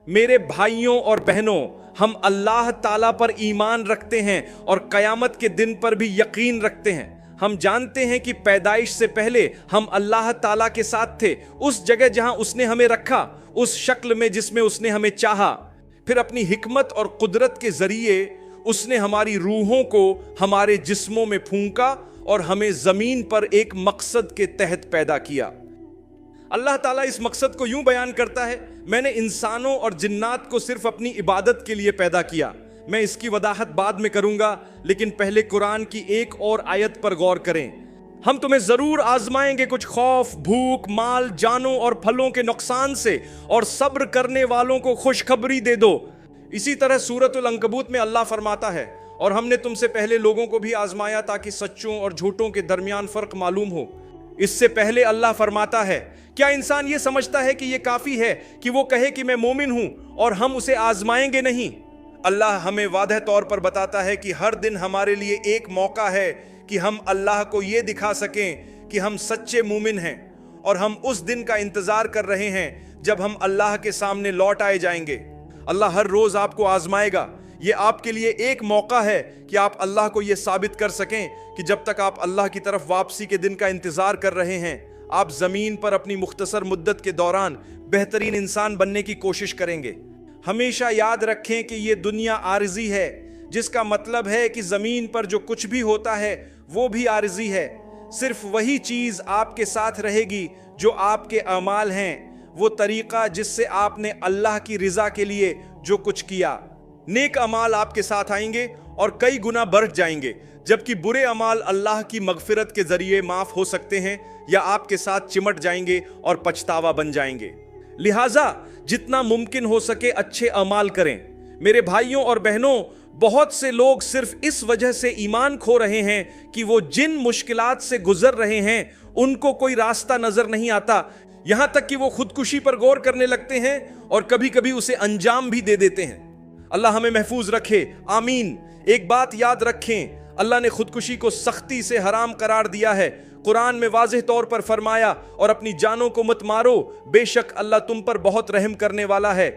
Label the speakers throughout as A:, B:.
A: میرے بھائیوں اور بہنوں، ہم اللہ تعالیٰ پر ایمان رکھتے ہیں اور قیامت کے دن پر بھی یقین رکھتے ہیں۔ ہم جانتے ہیں کہ پیدائش سے پہلے ہم اللہ تعالیٰ کے ساتھ تھے، اس جگہ جہاں اس نے ہمیں رکھا، اس شکل میں جس میں اس نے ہمیں چاہا۔ پھر اپنی حکمت اور قدرت کے ذریعے اس نے ہماری روحوں کو ہمارے جسموں میں پھونکا اور ہمیں زمین پر ایک مقصد کے تحت پیدا کیا۔ اللہ تعالیٰ اس مقصد کو یوں بیان کرتا ہے، میں نے انسانوں اور جنات کو صرف اپنی عبادت کے لیے پیدا کیا۔ میں اس کی وضاحت بعد میں کروں گا، لیکن پہلے قرآن کی ایک اور آیت پر غور کریں۔ ہم تمہیں ضرور آزمائیں گے کچھ خوف، بھوک، مال، جانوں اور پھلوں کے نقصان سے، اور صبر کرنے والوں کو خوشخبری دے دو۔ اسی طرح سورۃ العنکبوت میں اللہ فرماتا ہے، اور ہم نے تم سے پہلے لوگوں کو بھی آزمایا تاکہ سچوں اور جھوٹوں کے درمیان فرق معلوم ہو۔ اس سے پہلے اللہ فرماتا ہے، کیا انسان یہ سمجھتا ہے کہ یہ کافی ہے کہ وہ کہے کہ میں مومن ہوں اور ہم اسے آزمائیں گے نہیں؟ اللہ ہمیں واضح طور پر بتاتا ہے کہ ہر دن ہمارے لیے ایک موقع ہے کہ ہم اللہ کو یہ دکھا سکیں کہ ہم سچے مومن ہیں، اور ہم اس دن کا انتظار کر رہے ہیں جب ہم اللہ کے سامنے لوٹ آئے جائیں گے۔ اللہ ہر روز آپ کو آزمائے گا۔ یہ آپ کے لیے ایک موقع ہے کہ آپ اللہ کو یہ ثابت کر سکیں کہ جب تک آپ اللہ کی طرف واپسی کے دن کا انتظار کر رہے ہیں، آپ زمین پر اپنی مختصر مدت کے دوران بہترین انسان بننے کی کوشش کریں گے۔ ہمیشہ یاد رکھیں کہ یہ دنیا عارضی ہے، جس کا مطلب ہے کہ زمین پر جو کچھ بھی ہوتا ہے وہ بھی عارضی ہے۔ صرف وہی چیز آپ کے ساتھ رہے گی جو آپ کے اعمال ہیں، وہ طریقہ جس سے آپ نے اللہ کی رضا کے لیے جو کچھ کیا۔ نیک اعمال آپ کے ساتھ آئیں گے اور کئی گنا بڑھ جائیں گے، جبکہ برے اعمال اللہ کی مغفرت کے ذریعے معاف ہو سکتے ہیں یا آپ کے ساتھ چمٹ جائیں گے اور پچھتاوا بن جائیں گے۔ لہٰذا جتنا ممکن ہو سکے اچھے اعمال کریں۔ میرے بھائیوں اور بہنوں، بہت سے لوگ صرف اس وجہ سے ایمان کھو رہے ہیں کہ وہ جن مشکلات سے گزر رہے ہیں ان کو کوئی راستہ نظر نہیں آتا، یہاں تک کہ وہ خودکشی پر غور کرنے لگتے ہیں اور کبھی کبھی اسے انجام بھی دے دیتے ہیں۔ اللہ ہمیں محفوظ رکھے، آمین۔ ایک بات یاد رکھیں، اللہ نے خودکشی کو سختی سے حرام قرار دیا ہے۔ قرآن میں واضح طور پر فرمایا، اور اپنی جانوں کو مت مارو، بے شک اللہ تم پر بہت رحم کرنے والا ہے۔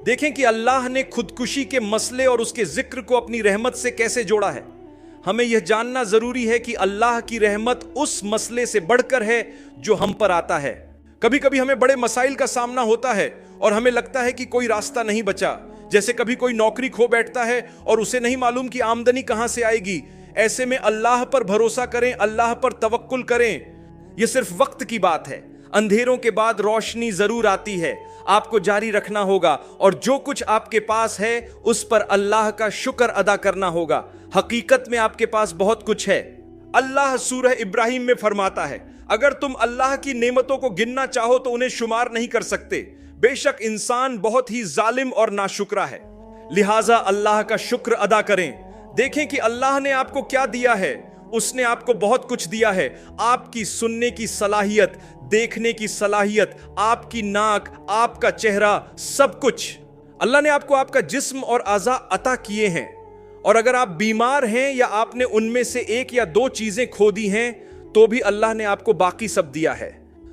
A: دیکھیں کہ اللہ نے خودکشی کے مسئلے اور اس کے ذکر کو اپنی رحمت سے کیسے جوڑا ہے۔ ہمیں یہ جاننا ضروری ہے کہ اللہ کی رحمت اس مسئلے سے بڑھ کر ہے جو ہم پر آتا ہے۔ کبھی کبھی ہمیں بڑے مسائل کا سامنا ہوتا ہے اور ہمیں لگتا ہے کہ کوئی راستہ نہیں بچا، جیسے کبھی کوئی نوکری کھو بیٹھتا ہے اور اسے نہیں معلوم کہ آمدنی کہاں سے آئے گی۔ ایسے میں اللہ پر بھروسہ کریں، اللہ پر توکل کریں۔ یہ صرف وقت کی بات ہے، اندھیروں کے بعد روشنی ضرور آتی ہے۔ آپ کو جاری رکھنا ہوگا اور جو کچھ آپ کے پاس ہے اس پر اللہ کا شکر ادا کرنا ہوگا۔ حقیقت میں آپ کے پاس بہت کچھ ہے۔ اللہ سورہ ابراہیم میں فرماتا ہے، اگر تم اللہ کی نعمتوں کو گننا چاہو تو انہیں شمار نہیں کر سکتے، بے شک انسان بہت ہی ظالم اور ناشکرا ہے۔ لہٰذا اللہ کا شکر ادا کریں۔ دیکھیں کہ اللہ نے آپ کو کیا دیا ہے۔ اس نے آپ کو بہت کچھ دیا ہے۔ آپ کی سننے کی صلاحیت، دیکھنے کی صلاحیت، آپ کی ناک، آپ کا چہرہ، سب کچھ اللہ نے آپ کو آپ کا جسم اور اعضاء عطا کیے ہیں۔ اور اگر آپ بیمار ہیں یا آپ نے ان میں سے ایک یا دو چیزیں کھو دی ہیں تو بھی اللہ نے آپ کو باقی سب دیا ہے۔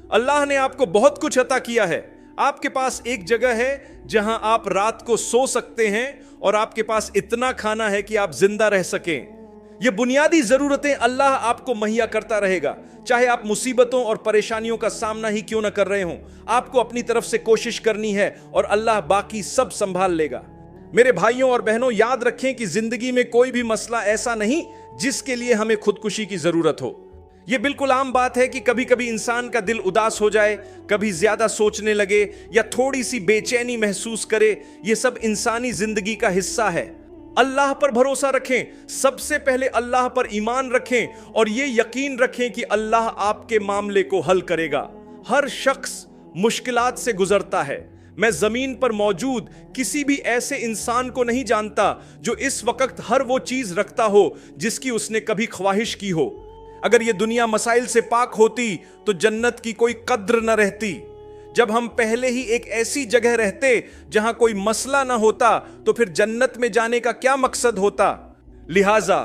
A: اللہ نے آپ کو بہت کچھ عطا کیا ہے۔ آپ کے پاس ایک جگہ ہے جہاں آپ رات کو سو سکتے ہیں، اور آپ کے پاس اتنا کھانا ہے کہ آپ زندہ رہ سکیں۔ یہ بنیادی ضرورتیں اللہ آپ کو مہیا کرتا رہے گا، چاہے آپ مصیبتوں اور پریشانیوں کا سامنا ہی کیوں نہ کر رہے ہوں۔ آپ کو اپنی طرف سے کوشش کرنی ہے اور اللہ باقی سب سنبھال لے گا۔ میرے بھائیوں اور بہنوں، یاد رکھیں کہ زندگی میں کوئی بھی مسئلہ ایسا نہیں جس کے لیے ہمیں خودکشی کی ضرورت ہو۔ یہ بالکل عام بات ہے کہ کبھی کبھی انسان کا دل اداس ہو جائے، کبھی زیادہ سوچنے لگے یا تھوڑی سی بے چینی محسوس کرے۔ یہ سب انسانی زندگی کا حصہ ہے۔ اللہ پر بھروسہ رکھیں، سب سے پہلے اللہ پر ایمان رکھیں اور یہ یقین رکھیں کہ اللہ آپ کے معاملے کو حل کرے گا۔ ہر شخص مشکلات سے گزرتا ہے۔ میں زمین پر موجود کسی بھی ایسے انسان کو نہیں جانتا جو اس وقت ہر وہ چیز رکھتا ہو جس کی اس نے کبھی خواہش کی ہو۔ اگر یہ دنیا مسائل سے پاک ہوتی تو جنت کی کوئی قدر نہ رہتی۔ جب ہم پہلے ہی ایک ایسی جگہ رہتے جہاں کوئی مسئلہ نہ ہوتا تو پھر جنت میں جانے کا کیا مقصد ہوتا؟ لہٰذا